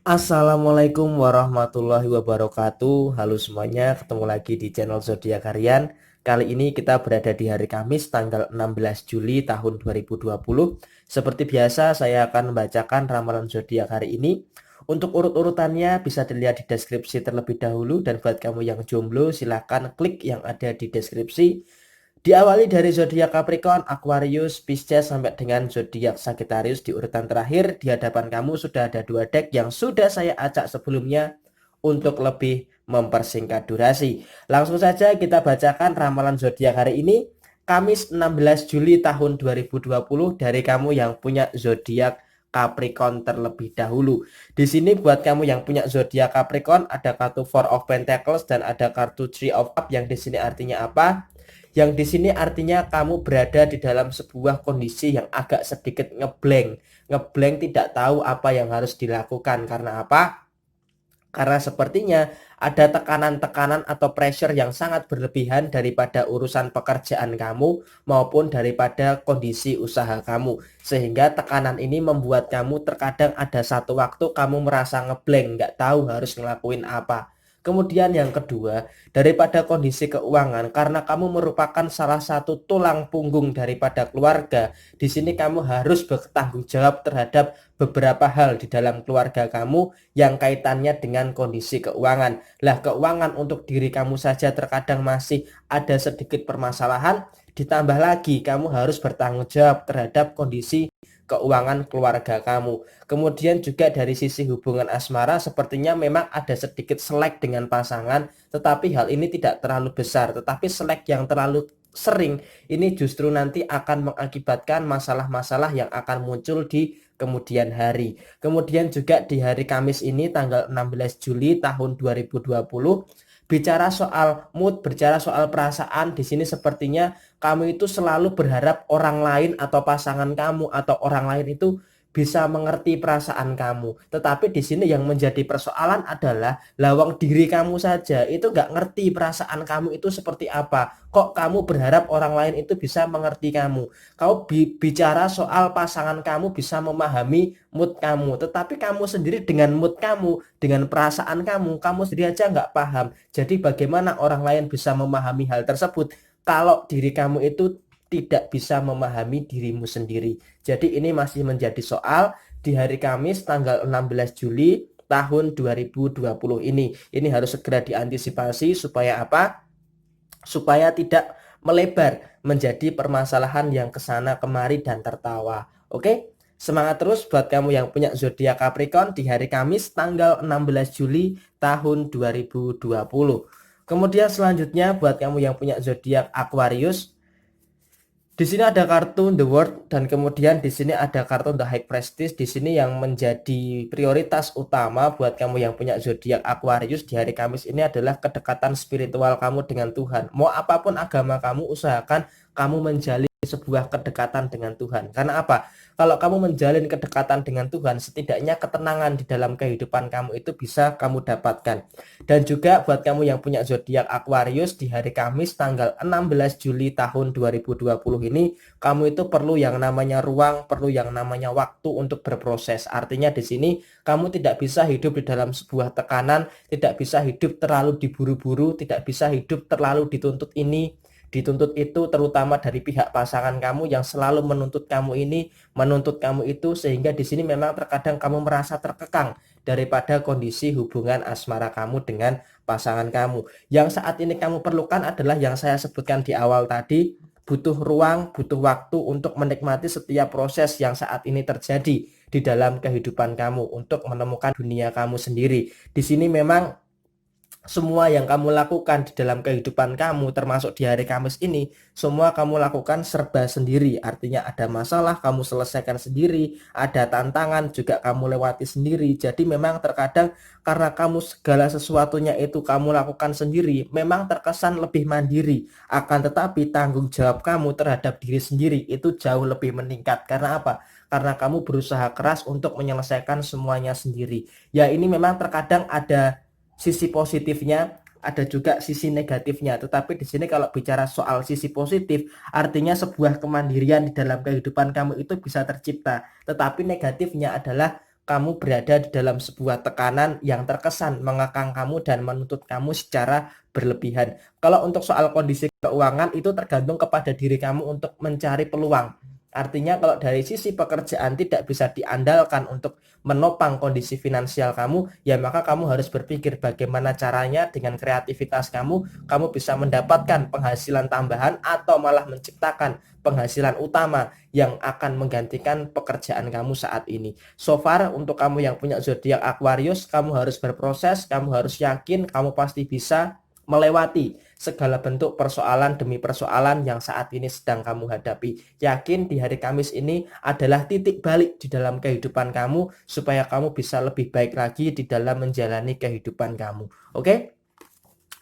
Assalamualaikum warahmatullahi wabarakatuh. Halo semuanya, ketemu lagi di channel Zodiak Harian. Kali ini kita berada di hari Kamis tanggal 16 Juli tahun 2020. Seperti biasa, saya akan membacakan ramalan zodiak hari ini. Untuk urut-urutannya bisa dilihat di deskripsi terlebih dahulu, dan buat kamu yang jomblo silahkan klik yang ada di deskripsi. Diawali dari zodiak Capricorn, Aquarius, Pisces sampai dengan zodiak Sagittarius di urutan terakhir. Di hadapan kamu sudah ada dua deck yang sudah saya acak sebelumnya untuk lebih mempersingkat durasi. Langsung saja kita bacakan ramalan zodiak hari ini, Kamis 16 Juli tahun 2020 dari kamu yang punya zodiak Capricorn terlebih dahulu. Di sini buat kamu yang punya zodiak Capricorn ada kartu Four of Pentacles dan ada kartu Three of Cups yang di sini artinya apa? Yang di sini artinya kamu berada di dalam sebuah kondisi yang agak sedikit ngeblank. Ngeblank, tidak tahu apa yang harus dilakukan. Karena apa? Karena sepertinya ada tekanan-tekanan atau pressure yang sangat berlebihan daripada urusan pekerjaan kamu maupun daripada kondisi usaha kamu. Sehingga tekanan ini membuat kamu terkadang ada satu waktu kamu merasa ngeblank, nggak tahu harus ngelakuin apa. Kemudian yang kedua, daripada kondisi keuangan, karena kamu merupakan salah satu tulang punggung daripada keluarga, di sini kamu harus bertanggung jawab terhadap beberapa hal di dalam keluarga kamu yang kaitannya dengan kondisi keuangan. Lah, keuangan untuk diri kamu saja terkadang masih ada sedikit permasalahan, ditambah lagi kamu harus bertanggung jawab terhadap kondisi keuangan keluarga kamu. Kemudian juga dari sisi hubungan asmara sepertinya memang ada sedikit selek dengan pasangan, tetapi hal ini tidak terlalu besar. Tetapi selek yang terlalu sering ini justru nanti akan mengakibatkan masalah-masalah yang akan muncul di kemudian hari. Kemudian juga di hari Kamis ini tanggal 16 Juli tahun 2020, bicara soal mood, bicara soal perasaan, di sini sepertinya kamu itu selalu berharap orang lain atau pasangan kamu atau orang lain itu bisa mengerti perasaan kamu. Tetapi di sini yang menjadi persoalan adalah lawang diri kamu saja itu nggak ngerti perasaan kamu itu seperti apa. Kok kamu berharap orang lain itu bisa mengerti kamu? Kau bicara soal pasangan kamu bisa memahami mood kamu, tetapi kamu sendiri dengan mood kamu, dengan perasaan kamu, kamu sendiri aja nggak paham. Jadi bagaimana orang lain bisa memahami hal tersebut kalau diri kamu itu tidak bisa memahami dirimu sendiri. Jadi ini masih menjadi soal di hari Kamis tanggal 16 Juli tahun 2020 ini. Ini harus segera diantisipasi supaya apa? Supaya tidak melebar menjadi permasalahan yang kesana kemari dan tertawa. Oke? Semangat terus buat kamu yang punya zodiak Capricorn di hari Kamis tanggal 16 Juli tahun 2020. Kemudian selanjutnya buat kamu yang punya zodiak Aquarius, di sini ada kartu The World dan kemudian di sini ada kartu The High Prestige. Di sini yang menjadi prioritas utama buat kamu yang punya zodiak Aquarius di hari Kamis ini adalah kedekatan spiritual kamu dengan Tuhan. Mau apapun agama kamu, usahakan kamu menjalin sebuah kedekatan dengan Tuhan. Karena apa? Kalau kamu menjalin kedekatan dengan Tuhan, setidaknya ketenangan di dalam kehidupan kamu itu bisa kamu dapatkan. Dan juga buat kamu yang punya zodiak Aquarius di hari Kamis tanggal 16 Juli tahun 2020 ini, kamu itu perlu yang namanya ruang, perlu yang namanya waktu untuk berproses. Artinya di sini kamu tidak bisa hidup di dalam sebuah tekanan, tidak bisa hidup terlalu diburu-buru, tidak bisa hidup terlalu dituntut ini, dituntut itu, terutama dari pihak pasangan kamu yang selalu menuntut kamu ini, menuntut kamu itu, sehingga di sini memang terkadang kamu merasa terkekang daripada kondisi hubungan asmara kamu dengan pasangan kamu. Yang saat ini kamu perlukan adalah yang saya sebutkan di awal tadi, butuh ruang, butuh waktu untuk menikmati setiap proses yang saat ini terjadi di dalam kehidupan kamu untuk menemukan dunia kamu sendiri. Di sini memang semua yang kamu lakukan di dalam kehidupan kamu termasuk di hari Kamis ini, semua kamu lakukan serba sendiri. Artinya ada masalah kamu selesaikan sendiri, ada tantangan juga kamu lewati sendiri. Jadi memang terkadang karena kamu segala sesuatunya itu kamu lakukan sendiri, memang terkesan lebih mandiri. Akan tetapi tanggung jawab kamu terhadap diri sendiri itu jauh lebih meningkat. Karena apa? Karena kamu berusaha keras untuk menyelesaikan semuanya sendiri. Ya, ini memang terkadang ada sisi positifnya, ada juga sisi negatifnya. Tetapi di sini kalau bicara soal sisi positif, artinya sebuah kemandirian di dalam kehidupan kamu itu bisa tercipta. Tetapi negatifnya adalah kamu berada di dalam sebuah tekanan yang terkesan mengekang kamu dan menuntut kamu secara berlebihan. Kalau untuk soal kondisi keuangan itu tergantung kepada diri kamu untuk mencari peluang. Artinya kalau dari sisi pekerjaan tidak bisa diandalkan untuk menopang kondisi finansial kamu, ya maka kamu harus berpikir bagaimana caranya dengan kreativitas kamu bisa mendapatkan penghasilan tambahan atau malah menciptakan penghasilan utama yang akan menggantikan pekerjaan kamu saat ini. So far untuk kamu yang punya zodiak Aquarius, kamu harus berproses, kamu harus yakin, kamu pasti bisa melewati segala bentuk persoalan demi persoalan yang saat ini sedang kamu hadapi. Yakin di hari Kamis ini adalah titik balik di dalam kehidupan kamu supaya kamu bisa lebih baik lagi di dalam menjalani kehidupan kamu. Oke?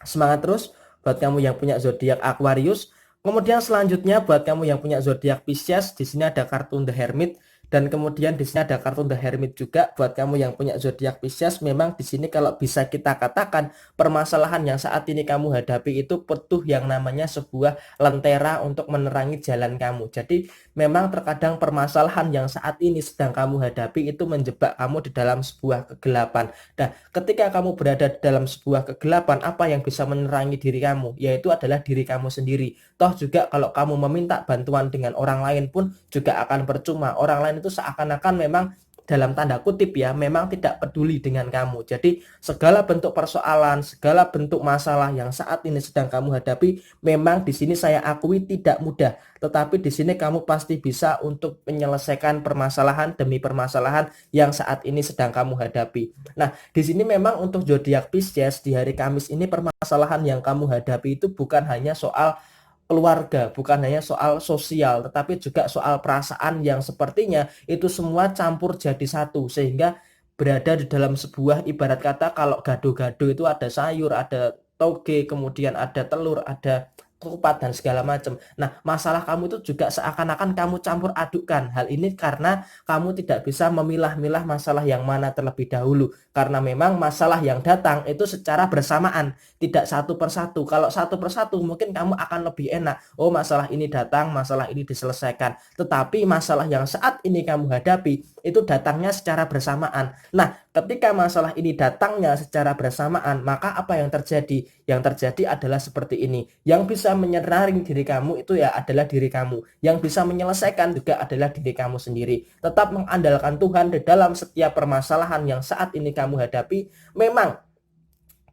Semangat terus buat kamu yang punya zodiak Aquarius. Kemudian selanjutnya buat kamu yang punya zodiak Pisces, di sini ada kartu The Hermit. Dan kemudian di sini ada kartu The Hermit juga buat kamu yang punya zodiak Pisces. Memang di sini kalau bisa kita katakan permasalahan yang saat ini kamu hadapi itu butuh yang namanya sebuah lentera untuk menerangi jalan kamu. Jadi memang terkadang permasalahan yang saat ini sedang kamu hadapi itu menjebak kamu di dalam sebuah kegelapan. Nah, ketika kamu berada di dalam sebuah kegelapan, apa yang bisa menerangi diri kamu? Yaitu adalah diri kamu sendiri. Toh juga kalau kamu meminta bantuan dengan orang lain pun juga akan percuma. Orang lain itu seakan-akan memang dalam tanda kutip ya, memang tidak peduli dengan kamu. Jadi segala bentuk persoalan, segala bentuk masalah yang saat ini sedang kamu hadapi, memang di sini saya akui tidak mudah. Tetapi di sini kamu pasti bisa untuk menyelesaikan permasalahan demi permasalahan yang saat ini sedang kamu hadapi. Nah, di sini memang untuk zodiak Pisces di hari Kamis ini permasalahan yang kamu hadapi itu bukan hanya soal keluarga, bukan hanya soal sosial, tetapi juga soal perasaan yang sepertinya itu semua campur jadi satu, sehingga berada di dalam sebuah ibarat kata kalau gado-gado itu ada sayur, ada toge, kemudian ada telur, ada kupat dan segala macam. Nah, masalah kamu itu juga seakan-akan kamu campur adukkan. Hal ini karena kamu tidak bisa memilah-milah masalah yang mana terlebih dahulu. Karena memang masalah yang datang itu secara bersamaan, tidak satu persatu. Kalau satu persatu mungkin kamu akan lebih enak. Oh, masalah ini datang, masalah ini diselesaikan. Tetapi masalah yang saat ini kamu hadapi itu datangnya secara bersamaan. Nah, ketika masalah ini datangnya secara bersamaan, maka apa yang terjadi? Yang terjadi adalah seperti ini. Yang bisa menyeraring diri kamu itu ya adalah diri kamu. Yang bisa menyelesaikan juga adalah diri kamu sendiri. Tetap mengandalkan Tuhan di dalam setiap permasalahan yang saat ini kamu hadapi. Memang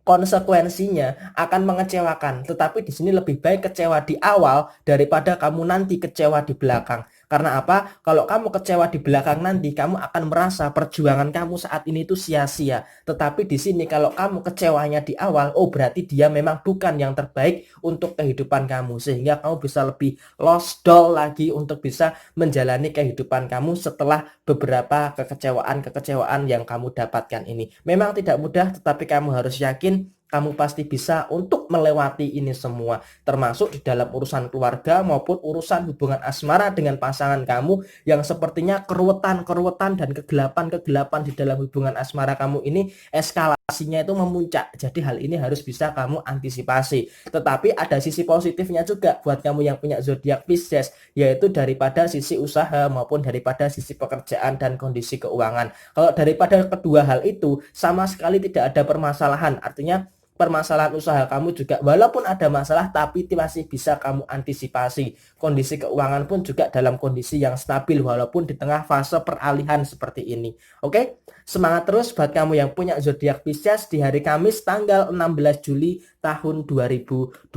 konsekuensinya akan mengecewakan, tetapi di sini lebih baik kecewa di awal daripada kamu nanti kecewa di belakang. Karena apa? Kalau kamu kecewa di belakang nanti, kamu akan merasa perjuangan kamu saat ini itu sia-sia. Tetapi di sini kalau kamu kecewanya di awal, oh berarti dia memang bukan yang terbaik untuk kehidupan kamu, sehingga kamu bisa lebih lost doll lagi untuk bisa menjalani kehidupan kamu setelah beberapa kekecewaan yang kamu dapatkan ini. Memang tidak mudah, tetapi kamu harus yakin kamu pasti bisa untuk melewati ini semua, termasuk di dalam urusan keluarga maupun urusan hubungan asmara dengan pasangan kamu yang sepertinya keruwetan dan kegelapan di dalam hubungan asmara kamu ini eskalasinya itu memuncak. Jadi hal ini harus bisa kamu antisipasi. Tetapi ada sisi positifnya juga buat kamu yang punya zodiak Pisces, yaitu daripada sisi usaha maupun daripada sisi pekerjaan dan kondisi keuangan. Kalau daripada kedua hal itu sama sekali tidak ada permasalahan, artinya permasalahan usaha kamu juga walaupun ada masalah tapi masih bisa kamu antisipasi. Kondisi keuangan pun juga dalam kondisi yang stabil walaupun di tengah fase peralihan seperti ini. Oke? Semangat terus buat kamu yang punya zodiak Pisces di hari Kamis tanggal 16 Juli tahun 2020.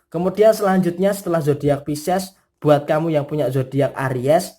Kemudian selanjutnya setelah zodiak Pisces, buat kamu yang punya zodiak Aries,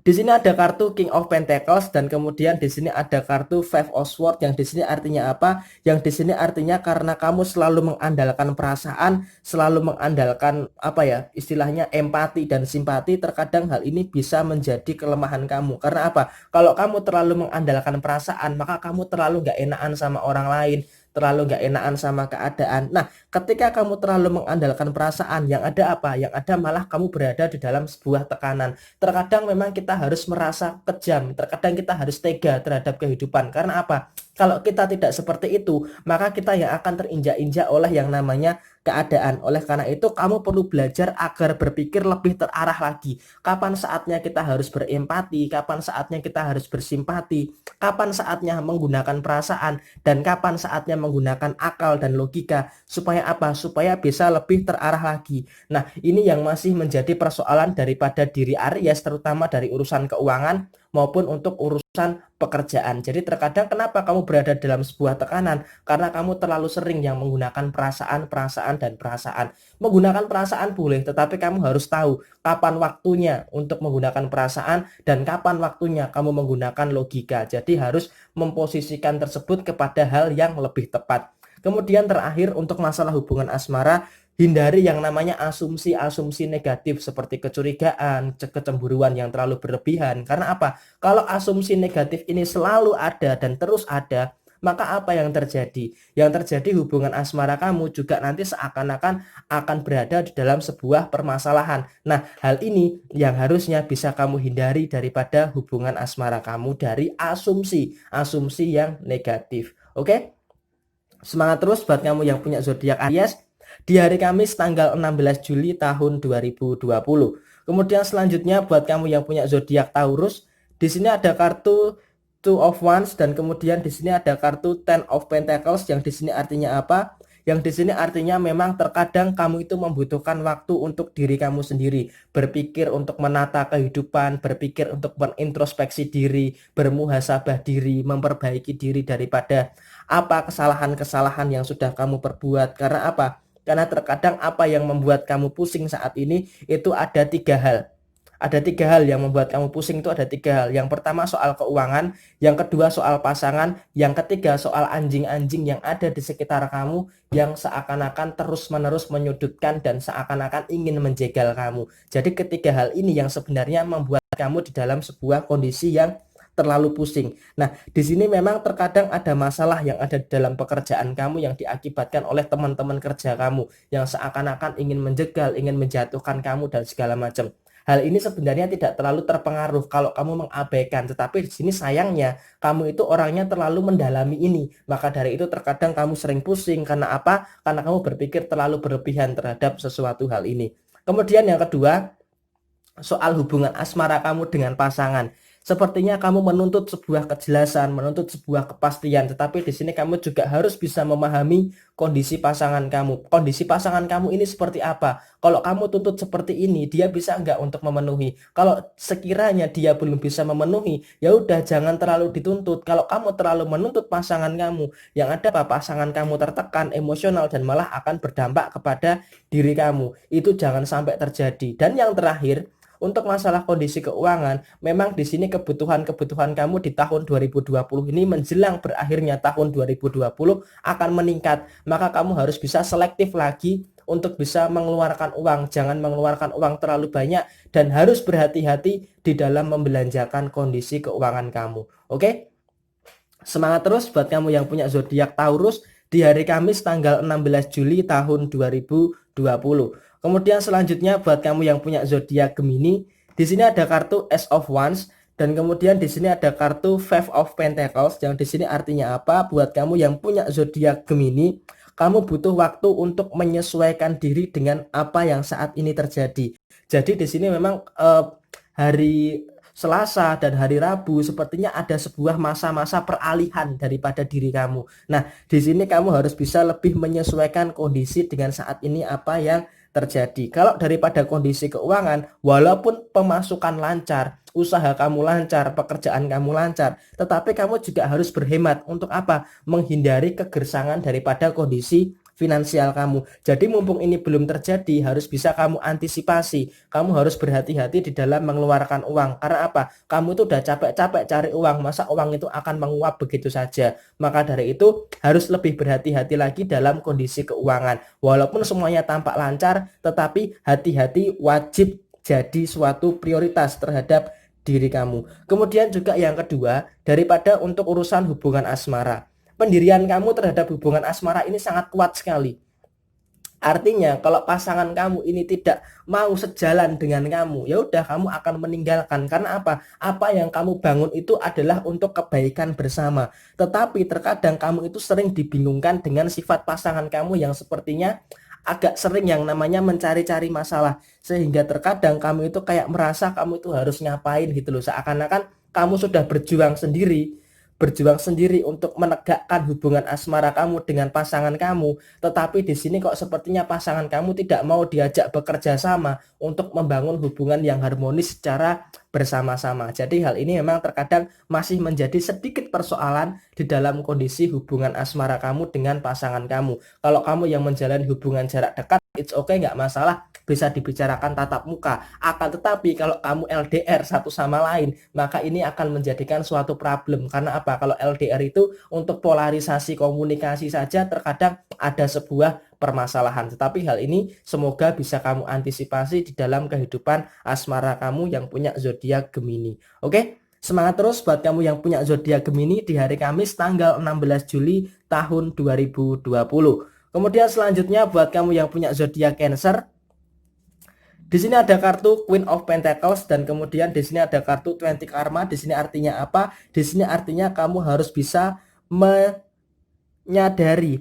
di sini ada kartu King of Pentacles dan kemudian di sini ada kartu Five of Swords yang di sini artinya apa? Yang di sini artinya karena kamu selalu mengandalkan perasaan, selalu mengandalkan apa ya? Istilahnya empati dan simpati, terkadang hal ini bisa menjadi kelemahan kamu. Karena apa? Kalau kamu terlalu mengandalkan perasaan, maka kamu terlalu nggak enakan sama orang lain, terlalu nggak enakan sama keadaan. Nah, ketika kamu terlalu mengandalkan perasaan, yang ada apa? Yang ada malah kamu berada di dalam sebuah tekanan. Terkadang memang kita harus merasa kejam, terkadang kita harus tega terhadap kehidupan. Karena apa? Kalau kita tidak seperti itu, maka kita yang akan terinjak-injak oleh yang namanya keadaan. Oleh karena itu, kamu perlu belajar agar berpikir lebih terarah lagi. Kapan saatnya kita harus berempati, kapan saatnya kita harus bersimpati, kapan saatnya menggunakan perasaan, dan kapan saatnya menggunakan akal dan logika. Supaya apa? Supaya bisa lebih terarah lagi. Nah, ini yang masih menjadi persoalan daripada diri Aries, terutama dari urusan keuangan maupun untuk urusan pekerjaan. Jadi terkadang kenapa kamu berada dalam sebuah tekanan? Karena kamu terlalu sering yang menggunakan perasaan, perasaan, dan perasaan. Menggunakan perasaan boleh, tetapi kamu harus tahu kapan waktunya untuk menggunakan perasaan dan kapan waktunya kamu menggunakan logika. Jadi harus memposisikan tersebut kepada hal yang lebih tepat. Kemudian terakhir untuk masalah hubungan asmara, hindari yang namanya asumsi-asumsi negatif seperti kecurigaan, kecemburuan yang terlalu berlebihan. Karena apa? Kalau asumsi negatif ini selalu ada dan terus ada, maka apa yang terjadi? Yang terjadi hubungan asmara kamu juga nanti seakan-akan akan berada di dalam sebuah permasalahan. Nah, hal ini yang harusnya bisa kamu hindari daripada hubungan asmara kamu dari asumsi yang negatif. Oke? Semangat terus buat kamu yang punya zodiak Aries di hari Kamis tanggal 16 Juli tahun 2020. Kemudian selanjutnya buat kamu yang punya zodiak Taurus, di sini ada kartu Two of Wands dan kemudian di sini ada kartu Ten of Pentacles yang di sini artinya apa? Yang di sini artinya memang terkadang kamu itu membutuhkan waktu untuk diri kamu sendiri, berpikir untuk menata kehidupan, berpikir untuk mengintrospeksi diri, bermuhasabah diri, memperbaiki diri daripada apa kesalahan-kesalahan yang sudah kamu perbuat. Karena apa? Karena terkadang apa yang membuat kamu pusing saat ini itu ada 3 hal. Ada 3 hal yang membuat kamu pusing, itu ada 3 hal. Yang pertama soal keuangan, yang kedua soal pasangan, yang ketiga soal anjing-anjing yang ada di sekitar kamu yang seakan-akan terus-menerus menyudutkan dan seakan-akan ingin menjegal kamu. Jadi ketiga hal ini yang sebenarnya membuat kamu di dalam sebuah kondisi yang terlalu pusing. Nah, di sini memang terkadang ada masalah yang ada di dalam pekerjaan kamu yang diakibatkan oleh teman-teman kerja kamu yang seakan-akan ingin menjegal, ingin menjatuhkan kamu dan segala macam. Hal ini sebenarnya tidak terlalu terpengaruh kalau kamu mengabaikan, tetapi di sini sayangnya kamu itu orangnya terlalu mendalami ini. Maka dari itu terkadang kamu sering pusing karena apa? Karena kamu berpikir terlalu berlebihan terhadap sesuatu hal ini. Kemudian yang kedua, soal hubungan asmara kamu dengan pasangan. Sepertinya kamu menuntut sebuah kejelasan, menuntut sebuah kepastian, tetapi di sini kamu juga harus bisa memahami kondisi pasangan kamu. Kondisi pasangan kamu ini seperti apa? Kalau kamu tuntut seperti ini, dia bisa enggak untuk memenuhi? Kalau sekiranya dia belum bisa memenuhi, ya udah jangan terlalu dituntut. Kalau kamu terlalu menuntut pasangan kamu, yang ada apa? Pasangan kamu tertekan emosional dan malah akan berdampak kepada diri kamu. Itu jangan sampai terjadi. Dan yang terakhir, untuk masalah kondisi keuangan, memang di sini kebutuhan-kebutuhan kamu di tahun 2020 ini menjelang berakhirnya tahun 2020 akan meningkat. Maka kamu harus bisa selektif lagi untuk bisa mengeluarkan uang. Jangan mengeluarkan uang terlalu banyak dan harus berhati-hati di dalam membelanjakan kondisi keuangan kamu. Oke? Semangat terus buat kamu yang punya zodiak Taurus di hari Kamis tanggal 16 Juli tahun 2020. Kemudian selanjutnya buat kamu yang punya zodiak Gemini, di sini ada kartu Ace of Wands dan kemudian di sini ada kartu Five of Pentacles yang di sini artinya apa? Buat kamu yang punya zodiak Gemini, kamu butuh waktu untuk menyesuaikan diri dengan apa yang saat ini terjadi. Jadi di sini memang hari Selasa dan hari Rabu sepertinya ada sebuah masa-masa peralihan daripada diri kamu. Nah, di sini kamu harus bisa lebih menyesuaikan kondisi dengan saat ini apa yang terjadi. Kalau daripada kondisi keuangan, walaupun pemasukan lancar, usaha kamu lancar, pekerjaan kamu lancar, tetapi kamu juga harus berhemat untuk apa? Menghindari kegersangan daripada kondisi finansial kamu. Jadi mumpung ini belum terjadi, harus bisa kamu antisipasi. Kamu harus berhati-hati di dalam mengeluarkan uang. Karena apa? Kamu itu udah capek-capek cari uang, masa uang itu akan menguap begitu saja. Maka dari itu harus lebih berhati-hati lagi dalam kondisi keuangan. Walaupun semuanya tampak lancar, tetapi hati-hati wajib jadi suatu prioritas terhadap diri kamu. Kemudian juga yang kedua, daripada untuk urusan hubungan asmara, pendirian kamu terhadap hubungan asmara ini sangat kuat sekali. Artinya kalau pasangan kamu ini tidak mau sejalan dengan kamu, ya udah kamu akan meninggalkan. Karena apa? Apa yang kamu bangun itu adalah untuk kebaikan bersama. Tetapi terkadang kamu itu sering dibingungkan dengan sifat pasangan kamu yang sepertinya agak sering yang namanya mencari-cari masalah. Sehingga terkadang kamu itu kayak merasa kamu itu harus ngapain gitu loh. Seakan-akan kamu sudah berjuang sendiri untuk menegakkan hubungan asmara kamu dengan pasangan kamu, tetapi di sini kok sepertinya pasangan kamu tidak mau diajak bekerja sama untuk membangun hubungan yang harmonis secara bersama-sama. Jadi hal ini memang terkadang masih menjadi sedikit persoalan di dalam kondisi hubungan asmara kamu dengan pasangan kamu. Kalau kamu yang menjalani hubungan jarak dekat, it's okay, nggak masalah, bisa dibicarakan tatap muka. Akan tetapi kalau kamu LDR satu sama lain, maka ini akan menjadikan suatu problem. Karena apa? Kalau LDR itu untuk polarisasi komunikasi saja terkadang ada sebuah permasalahan. Tetapi hal ini semoga bisa kamu antisipasi di dalam kehidupan asmara kamu yang punya zodiak Gemini. Oke? Semangat terus buat kamu yang punya zodiak Gemini di hari Kamis tanggal 16 Juli tahun 2020. Kemudian selanjutnya buat kamu yang punya zodiak Cancer, di sini ada kartu Queen of Pentacles dan kemudian di sini ada kartu 20 Karma. Di sini artinya apa? Di sini artinya kamu harus bisa menyadari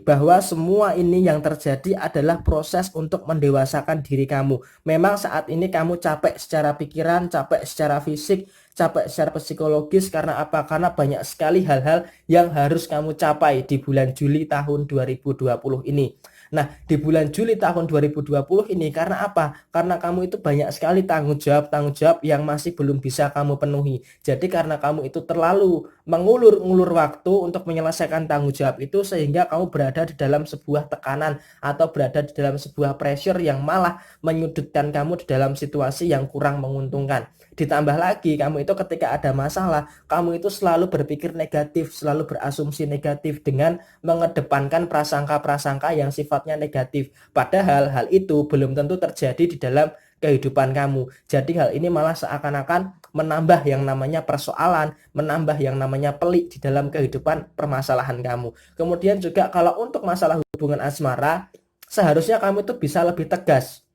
bahwa semua ini yang terjadi adalah proses untuk mendewasakan diri kamu. Memang saat ini kamu capek secara pikiran, capek secara fisik, capek secara psikologis. Karena apa? Karena banyak sekali hal-hal yang harus kamu capai di bulan Juli tahun 2020 ini. Nah, di bulan Juli tahun 2020 ini karena apa? Karena kamu itu banyak sekali tanggung jawab yang masih belum bisa kamu penuhi. Jadi karena kamu itu terlalu mengulur-ngulur waktu untuk menyelesaikan tanggung jawab itu sehingga kamu berada di dalam sebuah tekanan atau berada di dalam sebuah pressure yang malah menyudutkan kamu di dalam situasi yang kurang menguntungkan. Ditambah lagi kamu itu ketika ada masalah, kamu itu selalu berpikir negatif, selalu berasumsi negatif dengan mengedepankan prasangka-prasangka yang sifatnya negatif. Padahal hal itu belum tentu terjadi di dalam kehidupan kamu. Jadi hal ini malah seakan-akan menambah yang namanya persoalan, menambah yang namanya pelik di dalam kehidupan permasalahan kamu. Kemudian juga kalau untuk masalah hubungan asmara, seharusnya kamu itu bisa lebih tegas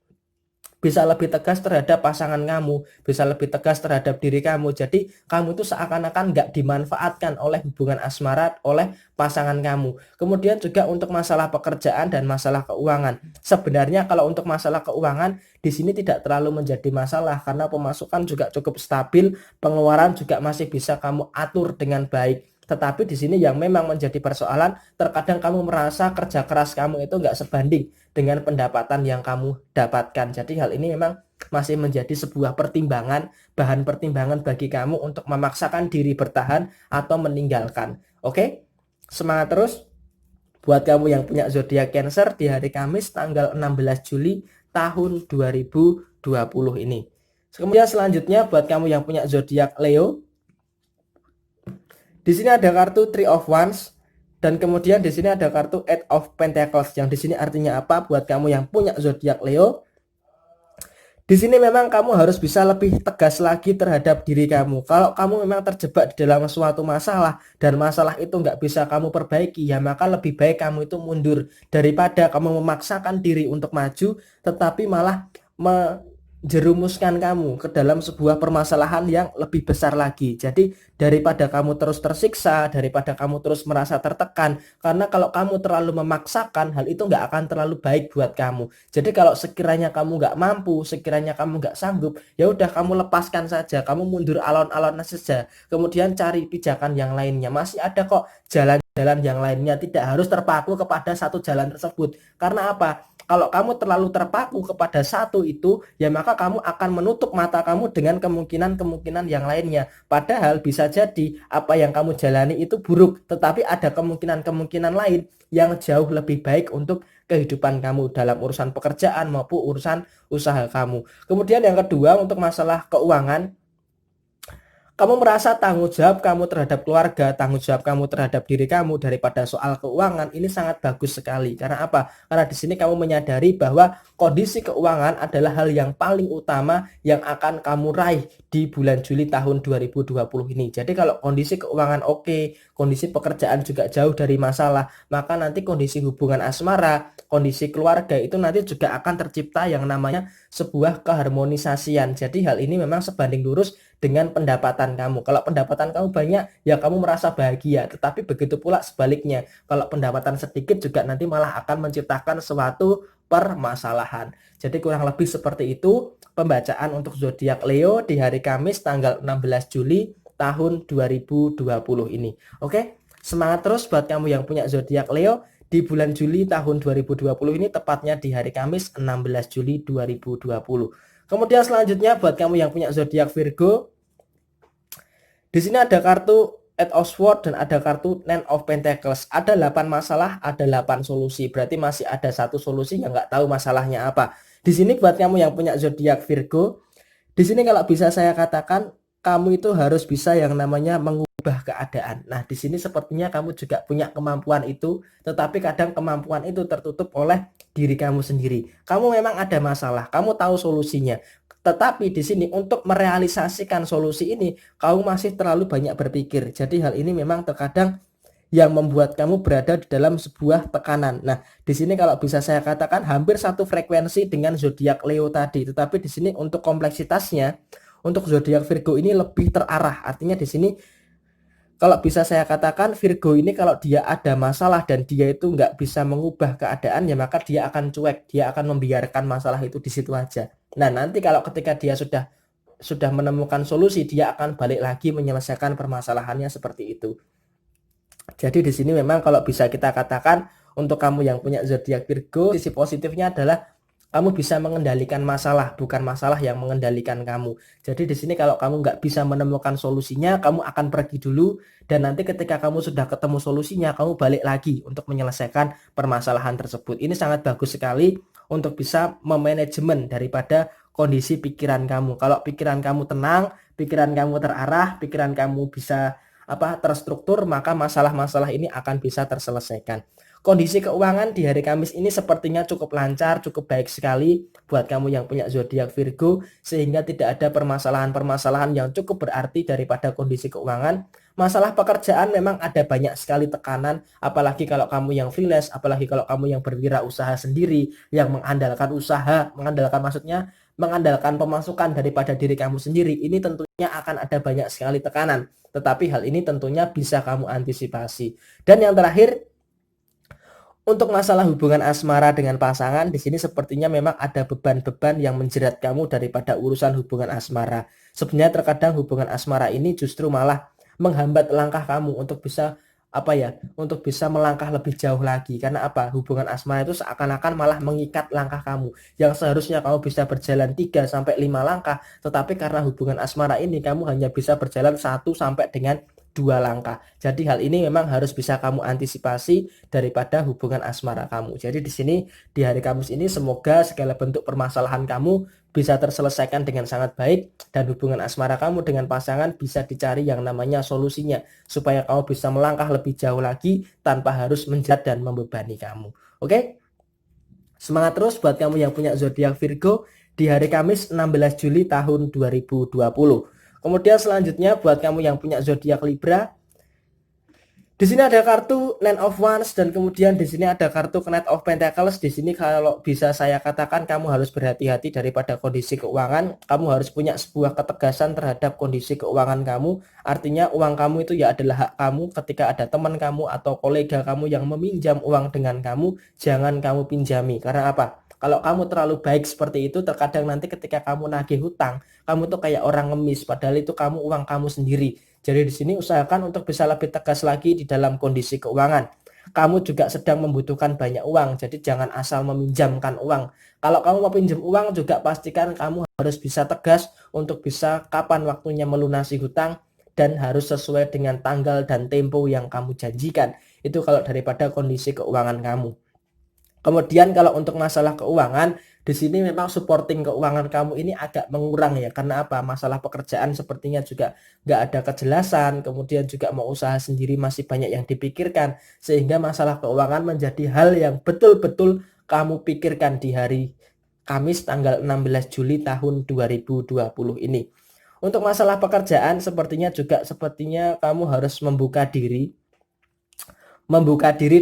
terhadap pasangan kamu, bisa lebih tegas terhadap diri kamu. Jadi kamu itu seakan-akan nggak dimanfaatkan oleh hubungan asmara oleh pasangan kamu. Kemudian juga untuk masalah pekerjaan dan masalah keuangan. Sebenarnya kalau untuk masalah keuangan di sini tidak terlalu menjadi masalah karena pemasukan juga cukup stabil, pengeluaran juga masih bisa kamu atur dengan baik. Tetapi di sini yang memang menjadi persoalan, terkadang kamu merasa kerja keras kamu itu nggak sebanding dengan pendapatan yang kamu dapatkan. Jadi hal ini memang masih menjadi sebuah pertimbangan, bahan pertimbangan bagi kamu untuk memaksakan diri bertahan atau meninggalkan. Oke? Semangat terus buat kamu yang punya zodiak Cancer di hari Kamis tanggal 16 Juli tahun 2020 ini. Kemudian selanjutnya buat kamu yang punya zodiak Leo, di sini ada kartu Three of Wands dan kemudian di sini ada kartu Eight of Pentacles yang di sini artinya apa buat kamu yang punya zodiak Leo? Di sini memang kamu harus bisa lebih tegas lagi terhadap diri kamu. Kalau kamu memang terjebak di dalam suatu masalah dan masalah itu nggak bisa kamu perbaiki, ya maka lebih baik kamu itu mundur daripada kamu memaksakan diri untuk maju, tetapi malah jerumuskan kamu ke dalam sebuah permasalahan yang lebih besar lagi. Jadi daripada kamu terus tersiksa, daripada kamu terus merasa tertekan, karena kalau kamu terlalu memaksakan, hal itu nggak akan terlalu baik buat kamu. Jadi kalau sekiranya kamu nggak mampu, sekiranya kamu nggak sanggup, ya udah kamu lepaskan saja, kamu mundur alon-alon saja, kemudian cari pijakan yang lainnya. Masih ada kok jalan-jalan yang lainnya, tidak harus terpaku kepada satu jalan tersebut. Karena apa? Kalau kamu terlalu terpaku kepada satu itu, ya maka kamu akan menutup mata kamu dengan kemungkinan-kemungkinan yang lainnya. Padahal bisa jadi apa yang kamu jalani itu buruk, tetapi ada kemungkinan-kemungkinan lain yang jauh lebih baik untuk kehidupan kamu dalam urusan pekerjaan maupun urusan usaha kamu. Kemudian yang kedua untuk masalah keuangan, kamu merasa tanggung jawab kamu terhadap keluarga, tanggung jawab kamu terhadap diri kamu daripada soal keuangan, ini sangat bagus sekali. Karena apa? Karena di sini kamu menyadari bahwa kondisi keuangan adalah hal yang paling utama yang akan kamu raih di bulan Juli tahun 2020 ini. Jadi kalau kondisi keuangan oke, kondisi pekerjaan juga jauh dari masalah, maka nanti kondisi hubungan asmara, kondisi keluarga itu nanti juga akan tercipta yang namanya sebuah keharmonisasian. Jadi hal ini memang sebanding lurus dengan pendapatan kamu. Kalau pendapatan kamu banyak, ya kamu merasa bahagia. Tetapi begitu pula sebaliknya. Kalau pendapatan sedikit juga nanti malah akan menciptakan suatu permasalahan. Jadi kurang lebih seperti itu pembacaan untuk zodiak Leo di hari Kamis tanggal 16 Juli tahun 2020 ini. Oke, semangat terus buat kamu yang punya zodiak Leo di bulan Juli tahun 2020 ini, tepatnya di hari Kamis 16 Juli 2020. Kemudian selanjutnya buat kamu yang punya zodiak Virgo, di sini ada kartu Eight of Swords dan ada kartu Nine of Pentacles. Ada 8 masalah, ada 8 solusi. Berarti masih ada satu solusi yang nggak tahu masalahnya apa. Di sini buat kamu yang punya zodiak Virgo, di sini kalau bisa saya katakan kamu itu harus bisa yang namanya mengubah keadaan. Nah, di sini sepertinya kamu juga punya kemampuan itu, tetapi kadang kemampuan itu tertutup oleh diri kamu sendiri. Kamu memang ada masalah, kamu tahu solusinya. Tetapi di sini untuk merealisasikan solusi ini, kamu masih terlalu banyak berpikir. Jadi hal ini memang terkadang yang membuat kamu berada di dalam sebuah tekanan. Nah, di sini kalau bisa saya katakan hampir satu frekuensi dengan zodiak Leo tadi, tetapi di sini untuk kompleksitasnya, untuk zodiak Virgo ini lebih terarah. Artinya di sini kalau bisa saya katakan Virgo ini kalau dia ada masalah dan dia itu nggak bisa mengubah keadaan, ya maka dia akan cuek, dia akan membiarkan masalah itu di situ aja. Nah, nanti kalau ketika dia sudah menemukan solusi, dia akan balik lagi menyelesaikan permasalahannya seperti itu. Jadi di sini memang kalau bisa kita katakan untuk kamu yang punya zodiak Virgo, sisi positifnya adalah kamu bisa mengendalikan masalah, bukan masalah yang mengendalikan kamu. Jadi di sini kalau kamu nggak bisa menemukan solusinya, kamu akan pergi dulu dan nanti ketika kamu sudah ketemu solusinya, kamu balik lagi untuk menyelesaikan permasalahan tersebut. Ini sangat bagus sekali untuk bisa memanajemen daripada kondisi pikiran kamu. Kalau pikiran kamu tenang, pikiran kamu terarah, pikiran kamu bisa terstruktur, maka masalah-masalah ini akan bisa terselesaikan. Kondisi keuangan di hari Kamis ini sepertinya cukup lancar, cukup baik sekali buat kamu yang punya zodiak Virgo, sehingga tidak ada permasalahan-permasalahan yang cukup berarti daripada kondisi keuangan. Masalah pekerjaan memang ada banyak sekali tekanan, apalagi kalau kamu yang freelance, apalagi kalau kamu yang berwirausaha sendiri, yang mengandalkan usaha, mengandalkan pemasukan daripada diri kamu sendiri, ini tentunya akan ada banyak sekali tekanan. Tetapi hal ini tentunya bisa kamu antisipasi. Dan yang terakhir, untuk masalah hubungan asmara dengan pasangan, di sini sepertinya memang ada beban-beban yang menjerat kamu daripada urusan hubungan asmara. Sebenarnya terkadang hubungan asmara ini justru malah menghambat langkah kamu untuk bisa untuk bisa melangkah lebih jauh lagi. Karena hubungan asmara itu seakan-akan malah mengikat langkah kamu yang seharusnya kamu bisa berjalan 3 sampai 5 langkah, tetapi karena hubungan asmara ini kamu hanya bisa berjalan 1 sampai dengan 2 langkah. Jadi hal ini memang harus bisa kamu antisipasi daripada hubungan asmara kamu. Jadi di sini di hari Kamis ini semoga segala bentuk permasalahan kamu bisa terselesaikan dengan sangat baik dan hubungan asmara kamu dengan pasangan bisa dicari yang namanya solusinya supaya kamu bisa melangkah lebih jauh lagi tanpa harus menjerat dan membebani kamu. Oke? Semangat terus buat kamu yang punya zodiak Virgo di hari Kamis 16 Juli tahun 2020. Kemudian selanjutnya buat kamu yang punya zodiak Libra, di sini ada kartu Nine of Wands dan kemudian di sini ada kartu Knight of Pentacles. Di sini kalau bisa saya katakan kamu harus berhati-hati daripada kondisi keuangan. Kamu harus punya sebuah ketegasan terhadap kondisi keuangan kamu. Artinya uang kamu itu ya adalah hak kamu. Ketika ada teman kamu atau kolega kamu yang meminjam uang dengan kamu, jangan kamu pinjami. Karena apa? Kalau kamu terlalu baik seperti itu, terkadang nanti ketika kamu nagih hutang, kamu tuh kayak orang ngemis, padahal itu kamu uang kamu sendiri. Jadi di sini usahakan untuk bisa lebih tegas lagi di dalam kondisi keuangan. Kamu juga sedang membutuhkan banyak uang, jadi jangan asal meminjamkan uang. Kalau kamu mau pinjam uang juga pastikan kamu harus bisa tegas untuk bisa kapan waktunya melunasi hutang dan harus sesuai dengan tanggal dan tempo yang kamu janjikan. Itu kalau daripada kondisi keuangan kamu. Kemudian kalau untuk masalah keuangan, di sini memang supporting keuangan kamu ini agak mengurang ya. Karena apa? Masalah pekerjaan sepertinya juga nggak ada kejelasan. Kemudian juga mau usaha sendiri masih banyak yang dipikirkan. Sehingga masalah keuangan menjadi hal yang betul-betul kamu pikirkan di hari Kamis tanggal 16 Juli tahun 2020 ini. Untuk masalah pekerjaan sepertinya kamu harus membuka diri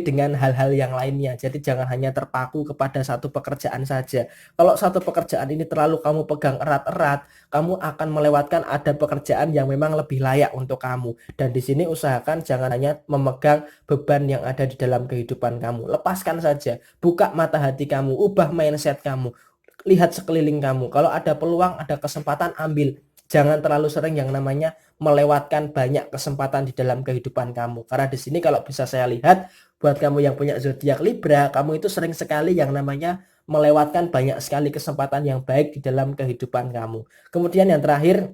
dengan hal-hal yang lainnya. Jadi jangan hanya terpaku kepada satu pekerjaan saja. Kalau satu pekerjaan ini terlalu kamu pegang erat-erat, kamu akan melewatkan ada pekerjaan yang memang lebih layak untuk kamu. Dan di sini usahakan jangan hanya memegang beban yang ada di dalam kehidupan kamu. Lepaskan saja, buka mata hati kamu, ubah mindset kamu. Lihat sekeliling kamu. Kalau ada peluang, ada kesempatan, ambil. Jangan terlalu sering yang namanya melewatkan banyak kesempatan di dalam kehidupan kamu. Karena di sini kalau bisa saya lihat, buat kamu yang punya zodiak Libra, kamu itu sering sekali yang namanya melewatkan banyak sekali kesempatan yang baik di dalam kehidupan kamu. Kemudian yang terakhir,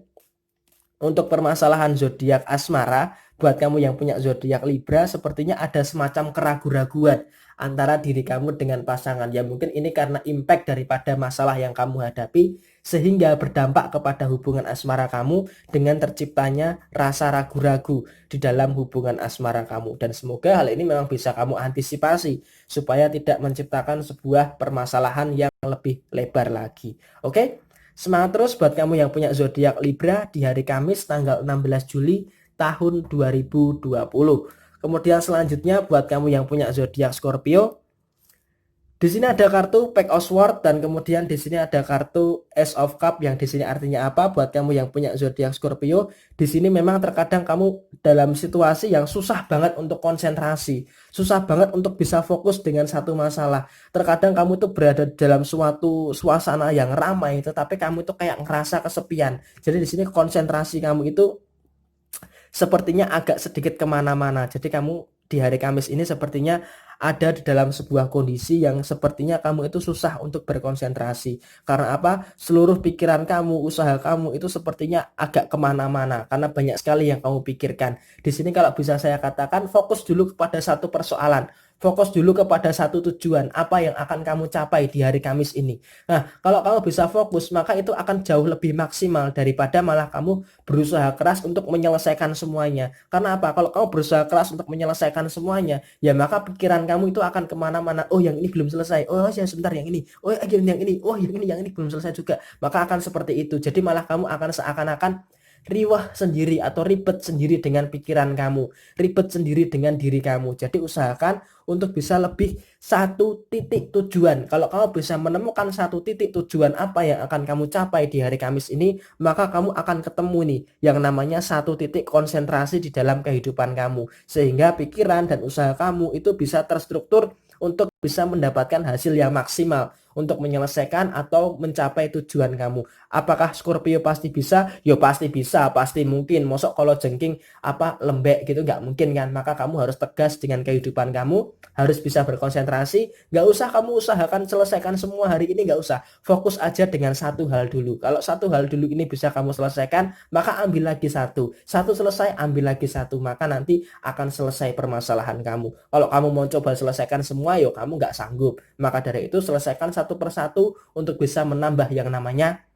untuk permasalahan zodiak asmara, buat kamu yang punya zodiak Libra, sepertinya ada semacam keraguan-raguan antara diri kamu dengan pasangan. Ya mungkin ini karena impact daripada masalah yang kamu hadapi, sehingga berdampak kepada hubungan asmara kamu dengan terciptanya rasa ragu-ragu di dalam hubungan asmara kamu. Dan semoga hal ini memang bisa kamu antisipasi supaya tidak menciptakan sebuah permasalahan yang lebih lebar lagi. Oke? Semangat terus buat kamu yang punya zodiak Libra di hari Kamis tanggal 16 Juli tahun 2020. Kemudian selanjutnya buat kamu yang punya zodiak Scorpio, di sini ada kartu Pack of Swords dan kemudian di sini ada kartu Ace of Cup yang di sini artinya apa? Buat kamu yang punya zodiak Scorpio, di sini memang terkadang kamu dalam situasi yang susah banget untuk konsentrasi, susah banget untuk bisa fokus dengan satu masalah. Terkadang kamu tuh berada dalam suatu suasana yang ramai, tetapi kamu itu kayak ngerasa kesepian. Jadi di sini konsentrasi kamu itu sepertinya agak sedikit kemana-mana. Jadi kamu di hari Kamis ini sepertinya ada di dalam sebuah kondisi yang sepertinya kamu itu susah untuk berkonsentrasi. Karena apa? Seluruh pikiran kamu, usaha kamu itu sepertinya agak kemana-mana. Karena banyak sekali yang kamu pikirkan. Di sini kalau bisa saya katakan, fokus dulu kepada satu persoalan. Fokus dulu kepada satu tujuan, apa yang akan kamu capai di hari Kamis ini. Nah, kalau kamu bisa fokus, maka itu akan jauh lebih maksimal daripada malah kamu berusaha keras untuk menyelesaikan semuanya. Karena apa? Kalau kamu berusaha keras untuk menyelesaikan semuanya, ya maka pikiran kamu itu akan kemana-mana. Oh, yang ini belum selesai. Oh, ya sebentar yang ini. Oh, yang ini. Oh, yang ini belum selesai juga. Maka akan seperti itu. Jadi malah kamu akan seakan-akan riwah sendiri atau ribet sendiri dengan pikiran kamu, ribet sendiri dengan diri kamu. Jadi usahakan untuk bisa lebih satu titik tujuan. Kalau kamu bisa menemukan satu titik tujuan apa yang akan kamu capai di hari Kamis ini, maka kamu akan ketemu nih yang namanya satu titik konsentrasi di dalam kehidupan kamu. Sehingga pikiran dan usaha kamu itu bisa terstruktur untuk bisa mendapatkan hasil yang maksimal untuk menyelesaikan atau mencapai tujuan kamu. Apakah Scorpio pasti bisa? Yo pasti bisa, pasti mungkin. Mosok kalau jengking apa lembek gitu nggak mungkin kan. Maka kamu harus tegas dengan kehidupan kamu, harus bisa berkonsentrasi. Nggak usah kamu usahakan selesaikan semua hari ini, nggak usah. Fokus aja dengan satu hal dulu. Kalau satu hal dulu ini bisa kamu selesaikan, maka ambil lagi satu. Satu selesai, ambil lagi satu. Maka nanti akan selesai permasalahan kamu. Kalau kamu mau coba selesaikan semua, yo kamu nggak sanggup. Maka dari itu selesaikan satu persatu untuk bisa menambah yang namanya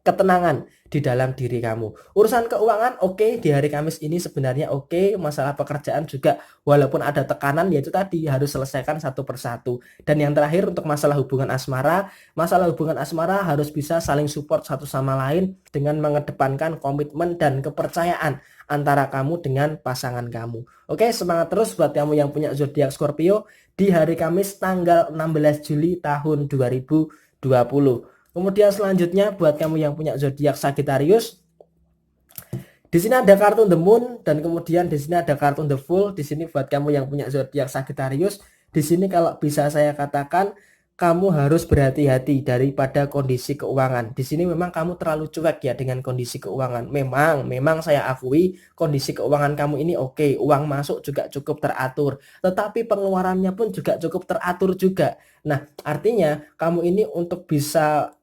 ketenangan di dalam diri kamu. Urusan keuangan oke, di hari Kamis ini sebenarnya oke. Masalah pekerjaan juga walaupun ada tekanan, yaitu tadi harus selesaikan satu persatu. Dan yang terakhir untuk masalah hubungan asmara harus bisa saling support satu sama lain dengan mengedepankan komitmen dan kepercayaan antara kamu dengan pasangan kamu. Oke, semangat terus buat kamu yang punya zodiak Scorpio di hari Kamis tanggal 16 Juli tahun 2020. Kemudian selanjutnya buat kamu yang punya zodiak Sagittarius, di sini ada kartu The Moon dan kemudian di sini ada kartu The Fool. Di sini buat kamu yang punya zodiak Sagittarius, di sini kalau bisa saya katakan kamu harus berhati-hati daripada kondisi keuangan. Di sini memang kamu terlalu cuek ya dengan kondisi keuangan. Memang saya akui kondisi keuangan kamu ini oke, uang masuk juga cukup teratur, tetapi pengeluarannya pun juga cukup teratur juga. Nah, artinya kamu ini untuk bisa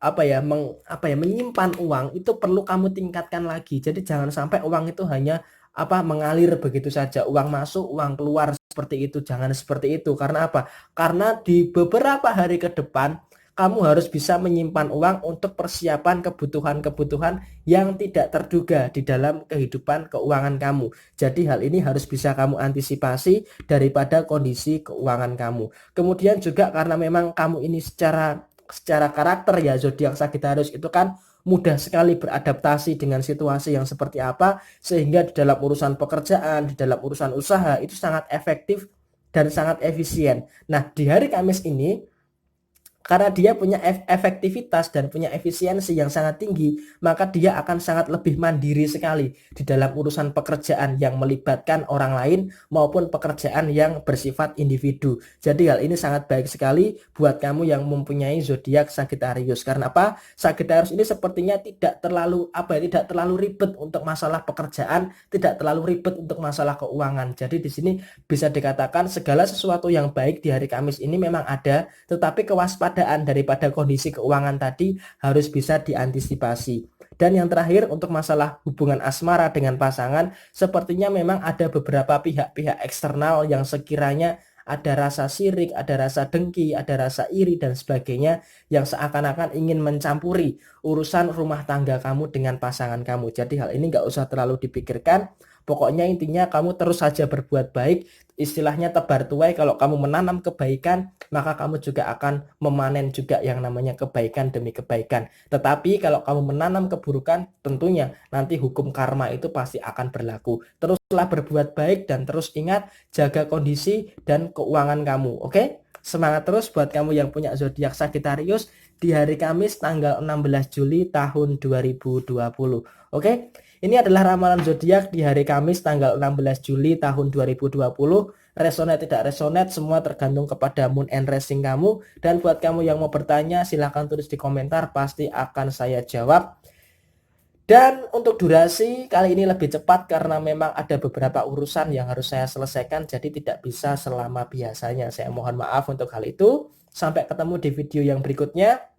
menyimpan uang itu perlu kamu tingkatkan lagi. Jadi jangan sampai uang itu hanya mengalir begitu saja, uang masuk, uang keluar seperti itu. Jangan seperti itu. Karena apa? Karena di beberapa hari ke depan kamu harus bisa menyimpan uang untuk persiapan kebutuhan-kebutuhan yang tidak terduga di dalam kehidupan keuangan kamu. Jadi hal ini harus bisa kamu antisipasi daripada kondisi keuangan kamu. Kemudian juga karena memang kamu ini secara karakter ya, zodiak Sagittarius itu kan mudah sekali beradaptasi dengan situasi yang seperti apa, sehingga di dalam urusan pekerjaan, di dalam urusan usaha itu sangat efektif dan sangat efisien. Nah, di hari Kamis ini karena dia punya efektivitas dan punya efisiensi yang sangat tinggi, maka dia akan sangat lebih mandiri sekali di dalam urusan pekerjaan yang melibatkan orang lain maupun pekerjaan yang bersifat individu. Jadi hal ini sangat baik sekali buat kamu yang mempunyai zodiak Sagittarius. Karena apa? Sagittarius ini sepertinya tidak terlalu tidak terlalu ribet untuk masalah pekerjaan, tidak terlalu ribet untuk masalah keuangan. Jadi di sini bisa dikatakan segala sesuatu yang baik di hari Kamis ini memang ada, tetapi kewaspadaan daripada kondisi keuangan tadi harus bisa diantisipasi. Dan yang terakhir untuk masalah hubungan asmara dengan pasangan, sepertinya memang ada beberapa pihak-pihak eksternal yang sekiranya ada rasa sirik, ada rasa dengki, ada rasa iri dan sebagainya yang seakan-akan ingin mencampuri urusan rumah tangga kamu dengan pasangan kamu. Jadi hal ini nggak usah terlalu dipikirkan. Pokoknya intinya kamu terus saja berbuat baik, istilahnya tebar tuai. Kalau kamu menanam kebaikan, maka kamu juga akan memanen juga yang namanya kebaikan demi kebaikan. Tetapi kalau kamu menanam keburukan, tentunya nanti hukum karma itu pasti akan berlaku. Teruslah berbuat baik dan terus ingat jaga kondisi dan keuangan kamu. Oke? Semangat terus buat kamu yang punya zodiak Sagittarius di hari Kamis tanggal 16 Juli tahun 2020. Oke? Ini adalah ramalan zodiak di hari Kamis tanggal 16 Juli tahun 2020. Resonate tidak resonate semua tergantung kepada moon and rising kamu. Dan buat kamu yang mau bertanya silahkan tulis di komentar, pasti akan saya jawab. Dan untuk durasi kali ini lebih cepat karena memang ada beberapa urusan yang harus saya selesaikan, jadi tidak bisa selama biasanya. Saya mohon maaf untuk hal itu. Sampai ketemu di video yang berikutnya.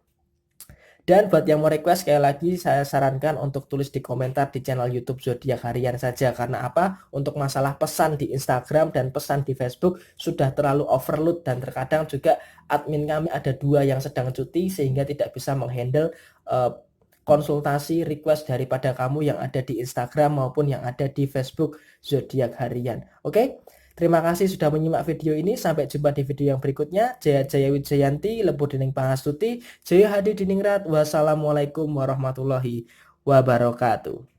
Dan buat yang mau request, sekali lagi saya sarankan untuk tulis di komentar di channel YouTube Zodiak Harian saja. Karena apa? Untuk masalah pesan di Instagram dan pesan di Facebook sudah terlalu overload, dan terkadang juga admin kami ada 2 yang sedang cuti sehingga tidak bisa menghandle konsultasi request daripada kamu yang ada di Instagram maupun yang ada di Facebook Zodiak Harian. Oke? Terima kasih sudah menyimak video ini. Sampai jumpa di video yang berikutnya. Jaya Jaya Wijayanti, Lembu Dining Pangastuti, Jaya Hadi Diningrat. Wassalamualaikum warahmatullahi wabarakatuh.